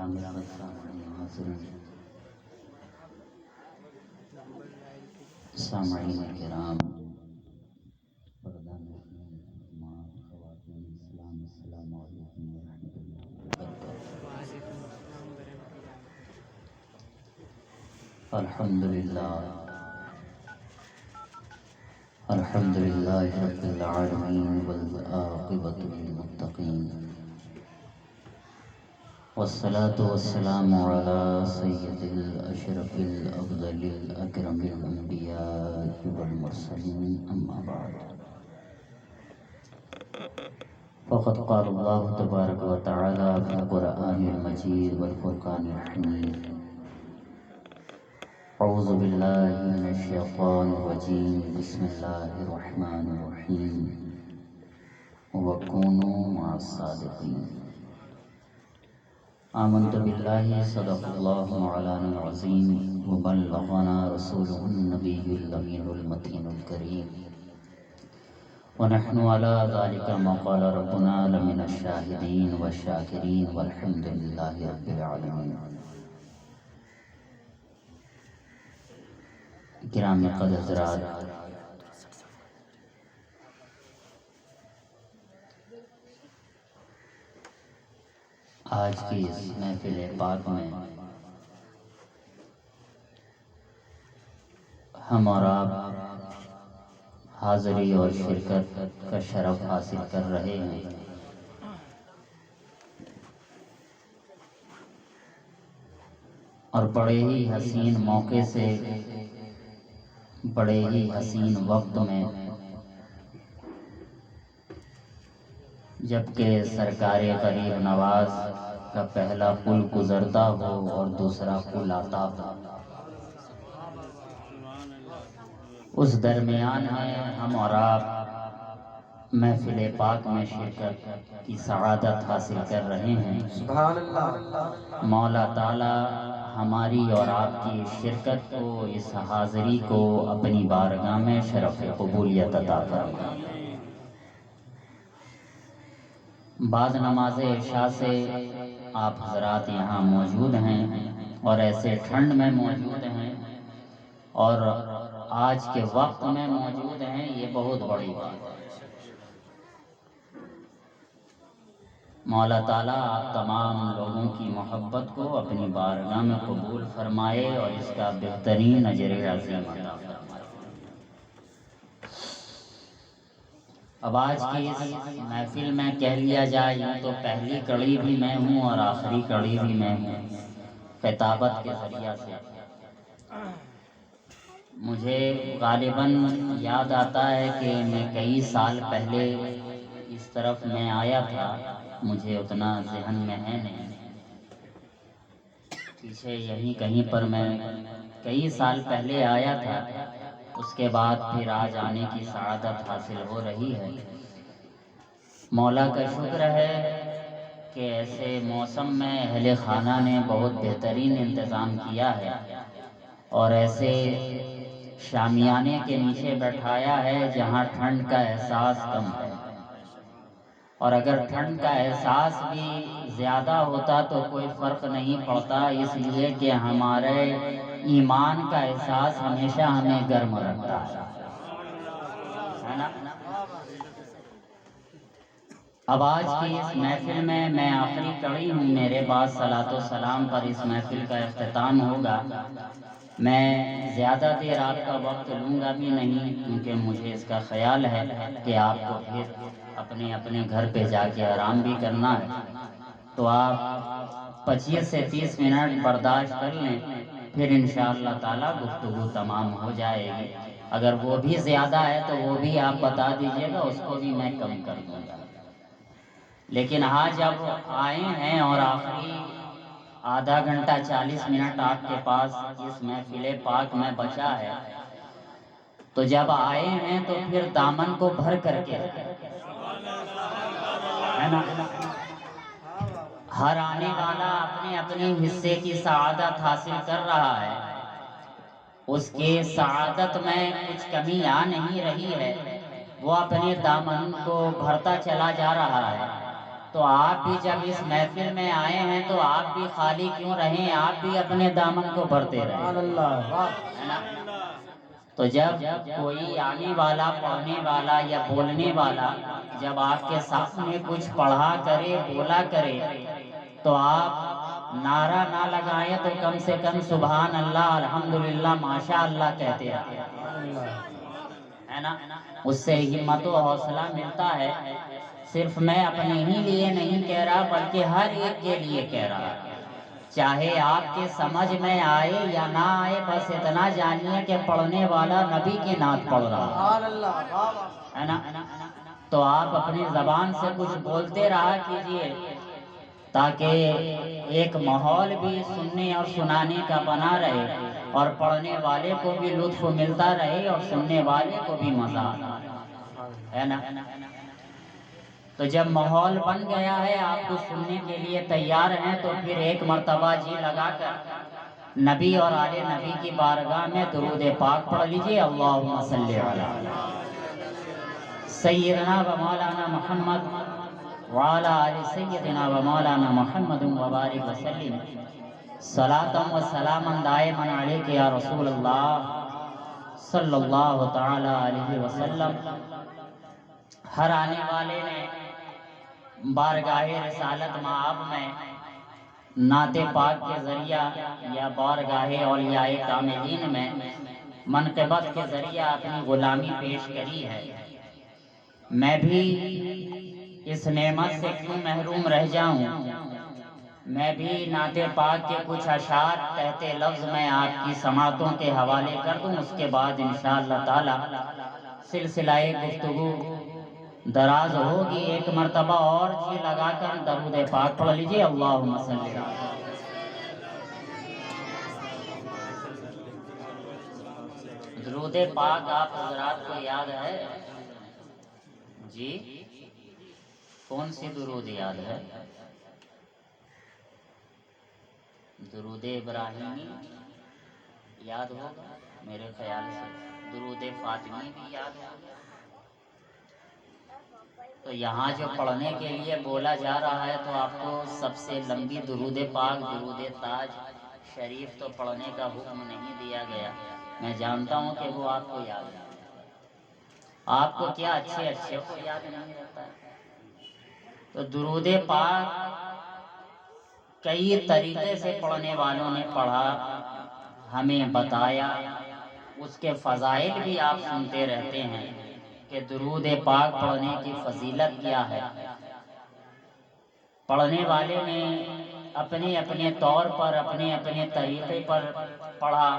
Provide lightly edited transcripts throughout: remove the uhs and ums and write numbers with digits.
گرامی سامعین کرام، خواتین اسلام، السلام علیکم ورحمۃ اللہ وبرکاتہ۔ الحمد للہ رب العالمین والعاقبۃ للمتقین، والصلاة والسلام علی سید الاشرف الافضل الاکرم الانبیاء والمرسلین، اما بعد فقد قال اللہ تبارک و تعالی فی القرآن المجید والفرقان الحمید، اعوذ باللہ من الشیطان الرجیم، بسم اللہ الرحمن الرحیم، وَكُونُوا مَعَ الصَّادِقِينَ۔ آمنت باللہ، صدق اللہ مولانا العظیم، وبلغنا رسولہ النبی الامین المتین الکریم، ونحن على ذلك ما قال ربنا لمن الشاہدین والشاکرین، والحمد للہ رب العالمین۔ گرامی قدر حضرات، آج کی اس محفل پاک میں ہم اور آپ حاضری اور شرکت کا شرف حاصل کر رہے ہیں۔ اور بڑے ہی حسین موقع سے، بڑے ہی حسین وقت میں، جبکہ سرکار غریب نواز کا پہلا پل گزرتا ہو اور دوسرا پل آتا ہو، اس درمیان میں ہم اور آپ محفل پاک میں شرکت کی سعادت حاصل کر رہے ہیں۔ سبحان اللہ۔ مولا تعالی ہماری اور آپ کی شرکت کو، اس حاضری کو اپنی بارگاہ میں شرف قبولیت عطا فرمائے۔ بعد نماز عشاء سے آپ حضرات یہاں موجود ہیں اور ایسے ٹھنڈ میں موجود ہیں اور آج کے وقت میں موجود ہیں، یہ بہت بڑی بات ہے۔ مولا تعالیٰ آپ تمام لوگوں کی محبت کو اپنی بارگاہ میں قبول فرمائے اور اس کا بہترین اجر عظیم عطا فرمائے۔ اب آج کی اس محفل میں کہہ لیا جائے تو پہلی کڑی بھی میں ہوں اور آخری کڑی بھی میں ہوں، خطابت کے ذریعہ سے۔ مجھے غالباً یاد آتا ہے کہ میں کئی سال پہلے اس طرف میں آیا تھا، مجھے اتنا ذہن میں ہے نہیں، پیچھے یہیں کہیں پر میں کئی سال پہلے آیا تھا، اس کے بعد پھر آج آنے کی سعادت حاصل ہو رہی ہے۔ مولا کا شکر ہے کہ ایسے موسم میں اہل خانہ نے بہت بہترین انتظام کیا ہے اور ایسے شامیانے کے نیچے بٹھایا ہے جہاں ٹھنڈ کا احساس کم ہے، اور اگر ٹھنڈ کا احساس بھی زیادہ ہوتا تو کوئی فرق نہیں پڑتا، اس لیے کہ ہمارے ایمان کا احساس ہمیشہ ہمیں گرم رکھتا ہے نا۔ اب آج کی اس محفل میں آخری کڑی ہوں، میرے بعد صلاۃ و سلام پر اس محفل کا اختتام ہوگا۔ میں زیادہ دیر آپ کا وقت لوں گا بھی نہیں، کیونکہ مجھے اس کا خیال ہے کہ آپ کو پھر اپنے اپنے گھر پہ جا کے آرام بھی کرنا ہے، تو آپ 25 سے 30 منٹ برداشت کر لیں، پھر انشاءاللہ تعالی گفتگو تمام ہو جائے گی۔ اگر وہ بھی زیادہ ہے تو وہ بھی آپ بتا دیجئے گا، اس کو بھی میں کم کر دوں گا۔ لیکن آج جب آئے ہیں اور آخری آدھا گھنٹہ 40 منٹ آپ کے پاس اس محفل پاک میں بچا ہے، تو جب آئے ہیں تو پھر دامن کو بھر کر کے ہے نا۔ ہر آنے والا اپنے اپنے حصے کی سعادت حاصل کر رہا ہے، اس کے سعادت میں کچھ کمی آ نہیں رہی ہے، وہ اپنے دامن کو بھرتا چلا جا رہا ہے۔ تو آپ بھی جب اس محفل میں آئے ہیں تو آپ بھی خالی کیوں رہیں، آپ بھی اپنے دامن کو بھرتے رہیں، ہے نا؟ تو جب کوئی آنے والا، پڑھنے والا یا بولنے والا جب آپ کے سامنے کچھ پڑھا کرے، بولا کرے، تو آپ نعرہ نہ لگائیں تو کم سے کم سبحان اللہ، الحمدللہ، ماشاء اللہ کہتے رہیں، ہے نا؟ اس سے ہمت و حوصلہ ملتا ہے۔ صرف میں اپنے ہی لیے نہیں کہہ رہا بلکہ ہر ایک کے لیے کہہ رہا، چاہے آپ کے سمجھ میں آئے یا نہ آئے، بس اتنا جانیے کہ پڑھنے والا نبی کی نعت پڑھ رہا ہے نا؟ تو آپ اپنی زبان سے کچھ بولتے رہا کیجئے تاکہ ایک ماحول بھی سننے اور سنانے کا بنا رہے، اور پڑھنے والے کو بھی لطف ملتا رہے اور سننے والے کو بھی مزہ ہے نا؟ تو جب ماحول بن گیا ہے، آپ کو سننے کے لیے تیار ہیں، تو پھر ایک مرتبہ جی لگا کر نبی اور آل نبی کی بارگاہ میں درود پاک پڑھ لیجئے۔ اللہم صلی علی سیدنا و مولانا محمد وعلی آل سیدنا و مولانا محمد وبارک وسلم، صلاۃ و سلام دائما علیک یا رسول اللہ صلی اللہ تعالی علیہ وسلم۔ ہر آنے والے نے بارگاہ رسالت مآب میں نعت پاک کے ذریعہ یا بارگاہ اولیاء کاملین میں منقبت کے ذریعہ اپنی غلامی پیش کری ہے۔ میں بھی اس نعمت سے کیوں محروم رہ جاؤں، میں بھی نعت پاک کے کچھ اشعار تحت لفظ میں آپ کی سماعتوں کے حوالے کر دوں، اس کے بعد انشاءاللہ تعالی سلسلہ گفتگو دراز ہوگی۔ ایک مرتبہ اور جی لگا کر درود پاک پڑھ لیجئے۔ اللہم صلی علی درود پاک آپ حضرات کو یاد ہے جی؟ کون سی درود یاد ہے؟ درود ابراہیمی یاد ہوگا میرے خیال سے، درود فاطمی بھی یاد ہوگا۔ تو یہاں جو پڑھنے کے لیے بولا جا رہا ہے، تو آپ کو سب سے لمبی درود پاک، درود تاج شریف تو پڑھنے کا حکم نہیں دیا گیا، میں جانتا ہوں کہ وہ آپ کو یاد ہے۔ آپ کو کیا اچھے اچھے کو یاد نہیں رہتا ہے؟ تو درود پاک کئی طریقے سے پڑھنے والوں نے پڑھا، ہمیں بتایا، اس کے فضائل بھی آپ سنتے رہتے ہیں کہ درود پاک پڑھنے کی فضیلت کیا ہے۔ پڑھنے والے نے اپنے اپنے طور پر، اپنے اپنے طریقے پر پڑھا،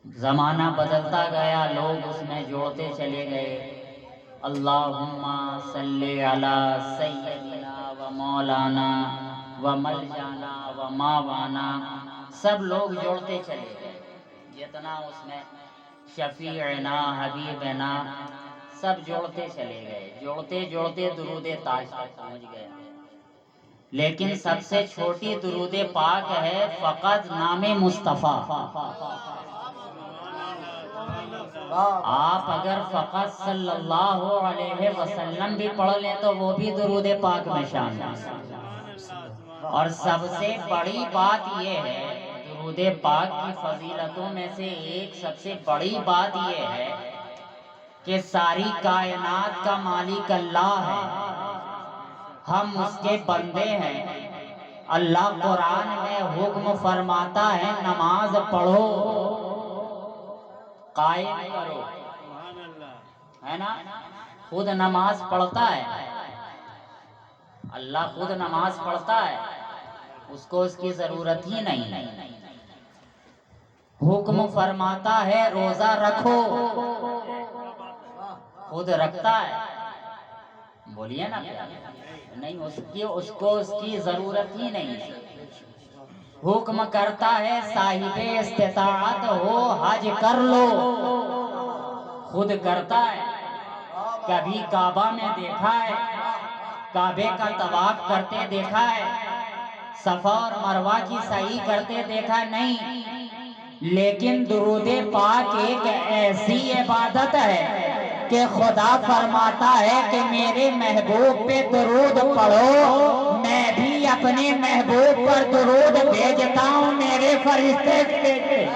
زمانہ بدلتا گیا، لوگ اس میں جوڑتے چلے گئے۔ اللہم صلی علی سیدنا و مولانا و ملجانا و ماوانا، سب لوگ جوڑتے چلے گئے، جتنا اس میں شفیعنا، حبیبنا، سب جوڑتے چلے گئے، جوڑتے جوڑتے درود تاج تک پہنچ گئے۔ لیکن سب سے چھوٹی درود پاک ہے فقط نام مصطفیٰ۔ آپ اگر فقط صلی اللہ علیہ وسلم بھی پڑھ لیں تو وہ بھی درود پاک میں شامل ہے۔ اور سب سے بڑی بات یہ ہے، درود پاک کی فضیلتوں میں سے ایک سب سے بڑی بات یہ ہے کہ ساری کائنات کا مالک اللہ ہے، ہم اس کے بندے ہیں۔ اللہ قرآن میں حکم فرماتا ہے نماز پڑھو، قائم کرو، ہے نا؟ خود نماز پڑھتا ہے، اللہ خود نماز پڑھتا ہے، اس کو اس کی ضرورت ہی نہیں۔ حکم فرماتا ہے روزہ رکھو، خود رکھتا ہے، بولیے نا نہیں، اس کو اس کی ضرورت ہی نہیں۔ حکم کرتا ہے صاحب استطاعت ہو حج کر لو، خود کرتا ہے۔ کبھی کعبہ میں دیکھا ہے، کعبے کا طواف کرتے دیکھا ہے، صفا اور مروہ کی سعی کرتے دیکھا نہیں، لیکن درود پاک ایک ایسی عبادت ہے کہ خدا فرماتا ہے کہ میرے محبوب پہ درود پڑھو، میں بھی اپنے محبوب پر درود بھیجتا ہوں میرے فرشتے بھیجتے۔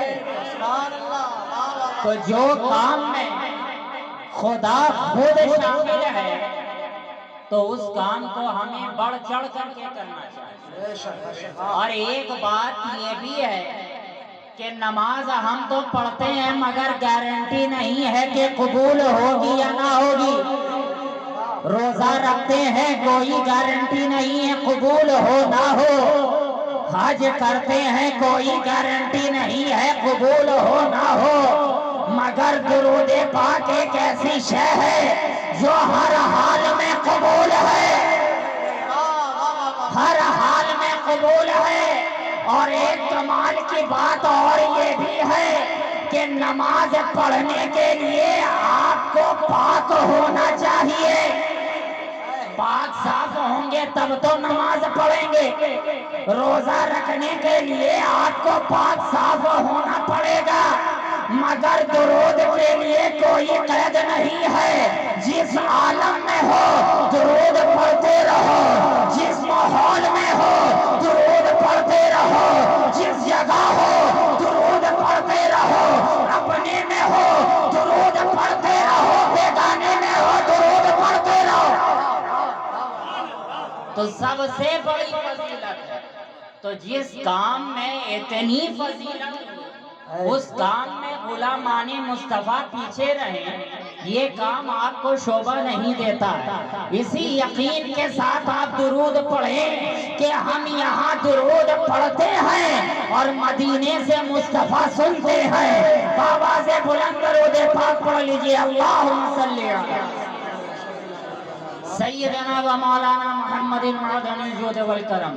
تو جو کام میں خدا خود شامل ہے تو اس کام کو ہمیں بڑھ چڑھ کر کے کرنا چاہیے۔ اور ایک بات یہ بھی ہے کہ نماز ہم تو پڑھتے ہیں مگر گارنٹی نہیں ہے کہ قبول ہوگی یا نہ ہوگی۔ روزہ رکھتے ہیں کوئی گارنٹی نہیں ہے قبول ہو نہ ہو۔ حج کرتے ہیں کوئی گارنٹی نہیں ہے قبول ہو نہ ہو، مگر درود پاک ایک ایسی شے ہے جو ہر حال میں قبول ہے، ہر حال میں قبول ہے۔ اور ایک کمال کی بات اور یہ بھی ہے کہ نماز پڑھنے کے لیے آپ کو پاک ہونا چاہیے۔ پاک صاف ہوں گے تب تو نماز پڑھیں گے۔ روزہ رکھنے کے لیے آپ کو پاک صاف ہونا پڑے گا، مگر درود کے لیے کوئی قید نہیں ہے۔ جس عالم میں ہو درود پڑھتے رہو، جس ماحول میں ہو درود پڑھتے رہو، جس جگہ ہو درود پڑھتے رہو، اپنے میں ہو درود پڑھتے رہو، بیگانے میں ہو درود پڑھتے رہو۔ تو سب سے بڑی فضیلت ہے، تو جس کام میں اتنی فضیلت اس کام میں غلامان مصطفیٰ پیچھے رہیں، یہ کام آپ کو شعبہ نہیں دیتا ہے۔ اسی یقین کے ساتھ آپ درود پڑھیں کہ ہم یہاں درود پڑھتے ہیں اور مدینے سے مصطفیٰ سنتے ہیں۔ آواز بلند درود پاک پڑھ لیجئے، اللہم صلی علی سیدنا و مولانا محمد معدن الجود والکرم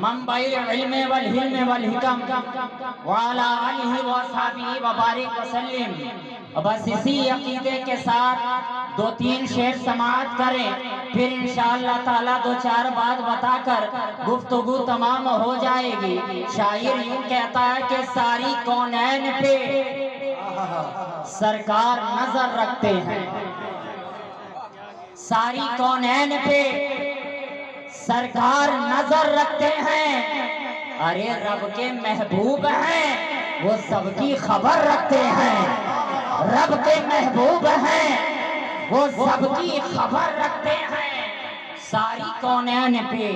منبع العلم والحلم والحکم وعلی آلہ وصحبہ وبارک وسلم۔ بس اسی عقیدے کے ساتھ دو تین شعر سماعت کریں، پھر انشاءاللہ تعالیٰ دو چار بات بتا کر گفتگو تمام ہو جائے گی۔ شاعر یوں کہتا ہے کہ ساری کونین پہ سرکار نظر رکھتے ہیں، ساری کونین پہ سرکار نظر رکھتے ہیں۔ ارے رب کے محبوب ہیں وہ سب کی خبر رکھتے ہیں، رب کے محبوب ہیں وہ سب کی خبر رکھتے ہیں۔ ساری کونین پہ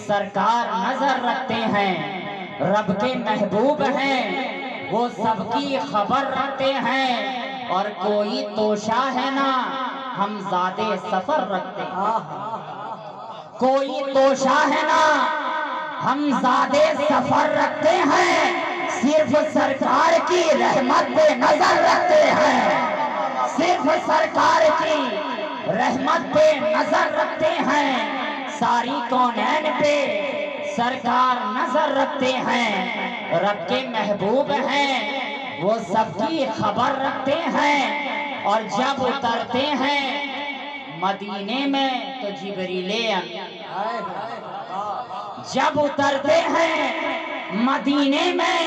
سرکار نظر رکھتے ہیں، رب کے محبوب ہیں وہ سب کی خبر رکھتے ہیں۔ اور کوئی توشہ ہے نا ہم زیادہ سفر رکھتے ہیں، کوئی توشہ ہے نا ہم زیادہ سفر رکھتے ہیں۔ صرف سرکار کی رحمت پہ نظر رکھتے ہیں، صرف سرکار کی رحمت پہ نظر رکھتے ہیں۔ ساری کونین پہ سرکار نظر رکھتے ہیں، رب کے محبوب ہیں وہ سب کی خبر رکھتے ہیں۔ اور جب اترتے ہیں مدینے میں تو جبریل امین، جب اترتے ہیں مدینے میں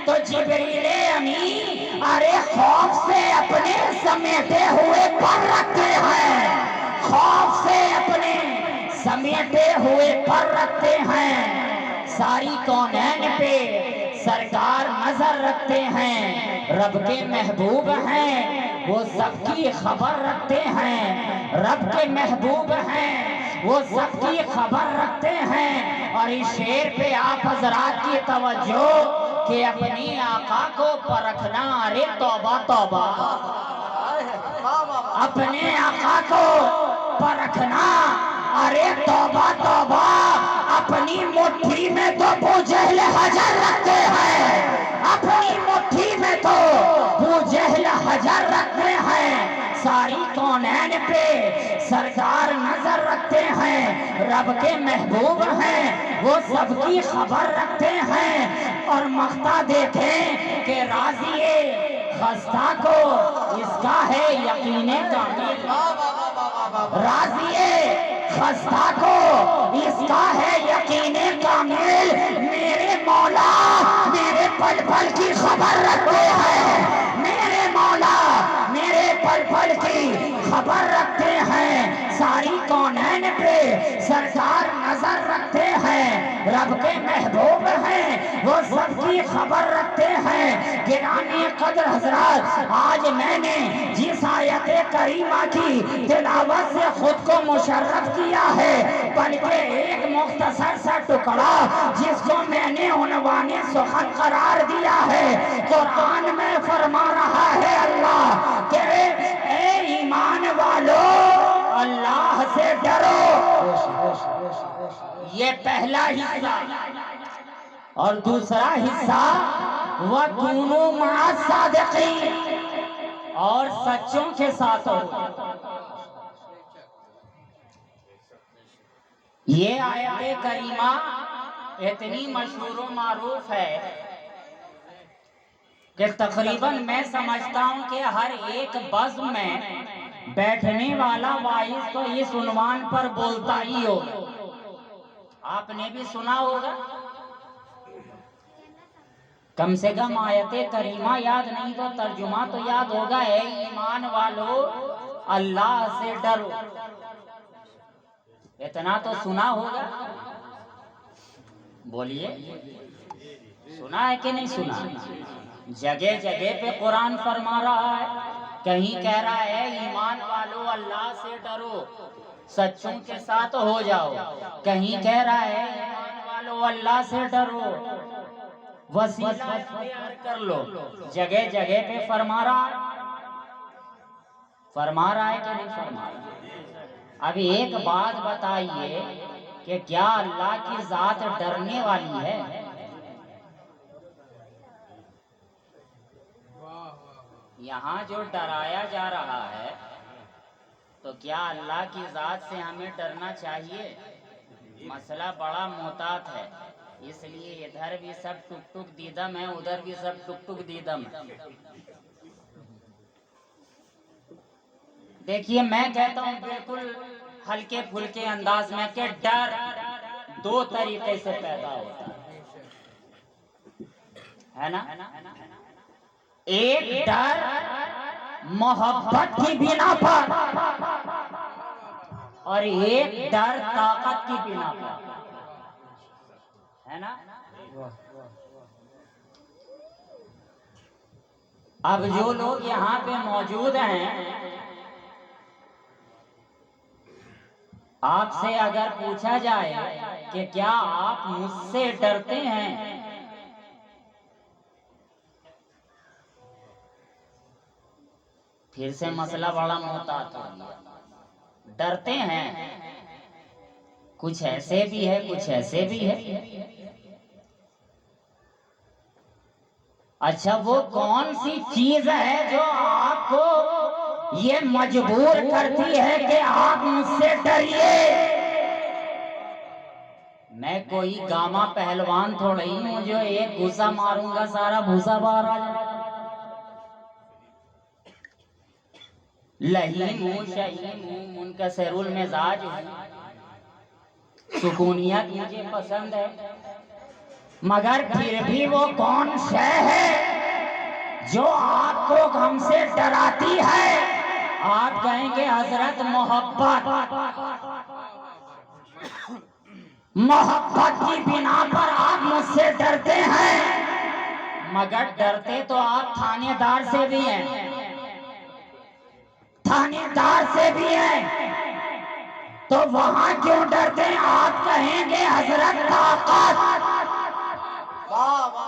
تو جبریل امین ارے خوف سے اپنے سمیٹے ہوئے پر رکھتے ہیں، خوف سے اپنے سمیٹے ہوئے پر رکھتے ہیں۔ ساری کونین پہ سرکار نظر رکھتے ہیں، رب کے محبوب ہیں وہ سب کی خبر رکھتے ہیں، رب کے محبوب ہیں وہ سب کی خبر رکھتے ہیں۔ اور اس شعر پہ آپ حضرات کی توجہ کہ اپنی آقا کو پرکھنا، ارے توبہ توبہ، اپنے آقا کو پرکھنا، ارے توبہ توبہ۔ اپنی مٹھی میں تو ابو جہل حجر رکھتے ہیں، اپنی مٹھی میں تو ابو جہل حجر رکھتے ہیں۔ ساری کونین پہ سرکار نظر رکھتے ہیں، رب کے محبوب ہیں وہ سب کی خبر رکھتے ہیں۔ اور مقطع دیکھیں کہ راضی خستہ کو اس کا ہے یقین کامل، راضی خستہ کو اس کا ہے یقین کامل۔ میرے مولا میرے پل پل کی خبر رکھتے ہیں، میرے مولا میرے پل پل کی خبر رکھتے ہیں، ساری کونین پہ سرکار نظر رکھتے ہیں، رب کے محبوب ہیں، وہ سب کی خبر رکھتے ہیں۔ گرامی قدر حضرات، آج میں نے جس آیت کریمہ کی تلاوت سے خود کو مشرف کیا ہے، بلکہ ایک مختصر سا ٹکڑا جس کو میں نے عنوان سخن قرار دیا ہے، قرآن میں فرما رہا ہے اللہ کہ اے ایمان والو اللہ سے ڈرو، یہ پہلا حصہ، اور دوسرا حصہ وَكُونُوا مَعَ الصَّادِقِينَ، اور سچوں کے ساتھ ہو۔ یہ آیت کریمہ اتنی مشہور و معروف ہے کہ تقریباً میں سمجھتا ہوں کہ ہر ایک بزم میں بیٹھنے والا واعظ تو اس عنوان پر بولتا ہی ہو۔ آپ نے بھی سنا ہوگا، کم سے کم آیت کریمہ یاد نہیں تو ترجمہ تو یاد ہوگا، اے ایمان والو اللہ سے ڈرو، اتنا تو سنا ہوگا۔ بولیے، سنا ہے کہ نہیں سنا؟ جگہ جگہ پہ قرآن فرما رہا ہے، کہیں کہہ رہا ہے ایمان والو اللہ سے ڈرو، سچوں کے ساتھ ہو جاؤ، کہیں کہہ رہا ہے ایمان والو اللہ سے ڈرو، وسیلہ اختیار کر لو۔ جگہ جگہ پہ فرما رہا ہے کہ نہیں فرما رہا؟ اب ایک بات بتائیے کہ کیا اللہ کی ذات ڈرنے والی ہے؟ یہاں جو ڈرایا جا رہا ہے تو کیا اللہ کی ذات سے ہمیں ڈرنا چاہیے؟ مسئلہ بڑا محتاط ہے، اس لیے ادھر بھی سب ٹک ٹک دیدم ہے، ادھر بھی سب ٹک ٹک دیدم ہے۔ دیکھیے میں کہتا ہوں بالکل ہلکے پھلکے انداز میں کہ ڈر دو طریقے سے پیدا ہوتا ہے نا؟ ایک ڈر محبت کی بنا پر، اور ایک ڈر طاقت کی بنا پر، ہے نا؟ اب جو لوگ یہاں پہ موجود ہیں، آپ سے اگر پوچھا جائے کہ کیا آپ مجھ سے ڈرتے ہیں، پھر سے مسئلہ بڑا محتاط ہو گیا۔ ڈرتے ہیں، کچھ ایسے بھی ہے کچھ ایسے بھی ہے۔ اچھا وہ کون سی چیز ہے جو آپ کو یہ مجبور کرتی ہے کہ آپ مجھ سے ڈریے؟ میں کوئی گاما پہلوان تھوڑی ہوں جو ایک گھوسا ماروں گا سارا بھوسا باہر آ جائے۔ لہیم ہوں، شہیم ہوں، منکسر المزاج ہوں، سکونیت مجھے پسند ہے، مگر پھر بھی وہ کون شے ہے جو آپ کو ہم سے ڈراتی ہے؟ آپ کہیں گے حضرت محبت، محبت کی بنا پر آپ مجھ سے ڈرتے ہیں، مگر ڈرتے تو آپ تھانے دار سے بھی ہیں، تھانے دار سے بھی ہیں، تو وہاں کیوں ڈرتے ہیں؟ آپ کہیں گے حضرت طاقت، طاقت۔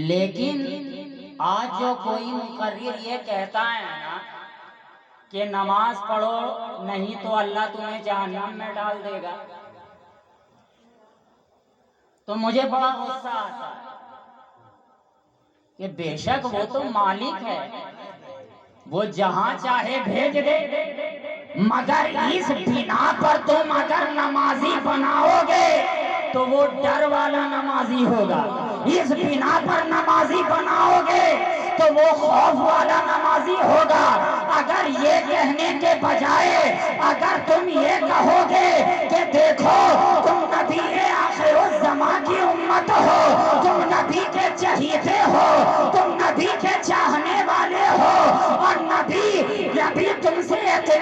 لیکن آج جو کوئی مقرر یہ کہتا ہے نا کہ نماز پڑھو نہیں تو اللہ تمہیں جہنم میں ڈال دے گا، تو مجھے بڑا غصہ آتا ہے کہ بے شک وہ تو مالک ہے، وہ جہاں چاہے بھیج دے، مگر اس بنا پر تم اگر نمازی بناؤ گے تو وہ ڈر والا نمازی ہوگا، اس بنا پر نمازی بناؤ گے تو وہ خوف والا نمازی ہوگا۔ اگر یہ کہنے کے بجائے اگر تم یہ کہو گے کہ دیکھو تم نبی آخر الزمان کی امت ہو، تم نبی کے چہیتے ہو، تم نبی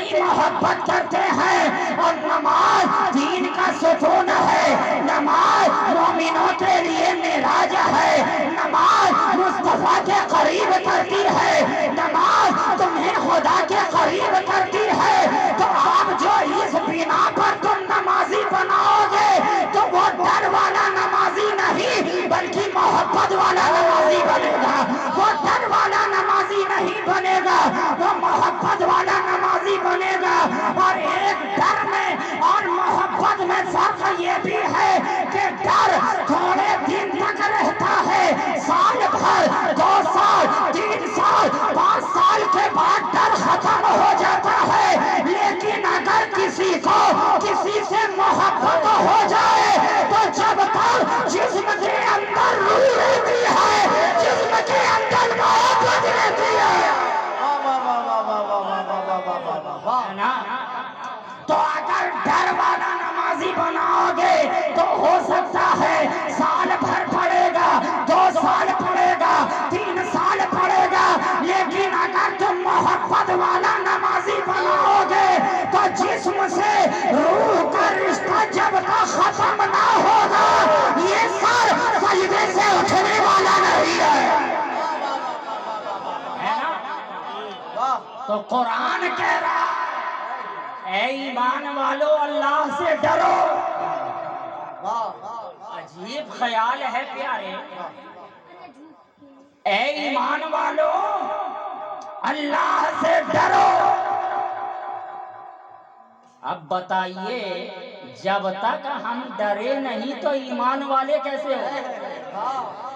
اتنی محبت کرتے ہیں. اور نماز دین کا ستون ہے, نماز مومنوں کے لیے معراج ہے, نماز مصطفیٰ کے قریب کرتی ہے, نماز تمہیں خدا کے قریب کرتی ہے. تو آپ جو اس بنا پر تم نمازی بناؤ گے تو وہ ڈر والا نمازی نہیں بلکہ محبت والا نمازی بنے گا. وہ ڈر والا نمازی نہیں بنے گا, وہ محبت والا نمازی بنے گا. اور ایک ڈر میں اور محبت میں فرق یہ بھی ہے کہ ڈر تھوڑے دن تک رہتا ہے, سال بھر, 2 سال, 3 سال, 5 سال کے بعد ڈر ختم ہو جاتا ہے. لیکن اگر کسی کو کسی سے محبت ہو جائے تو جب تک جسم کے اندر روح رہتی ہے, جسم کے اندر محبت رہتی ہے نا, تو اگر ڈر والا نمازی بناؤ گے تو ہو سکتا ہے سال بھر پڑے گا, 2 سال پڑے گا, 3 سال پڑے گا. لیکن اگر تم محبت والا نمازی بناؤ گے تو جسم سے روح کا رشتہ جب تک ختم نہ ہوگا یہ سر سجدے سے اٹھنے والا نہیں ہے. تو قرآن کہہ رہا اے ایمان والو اللہ سے ڈرو. عجیب خیال ہے پیارے, اے ایمان والو اللہ سے ڈرو. اب بتائیے جب تک ہم ڈرے نہیں تو ایمان والے کیسے ہو؟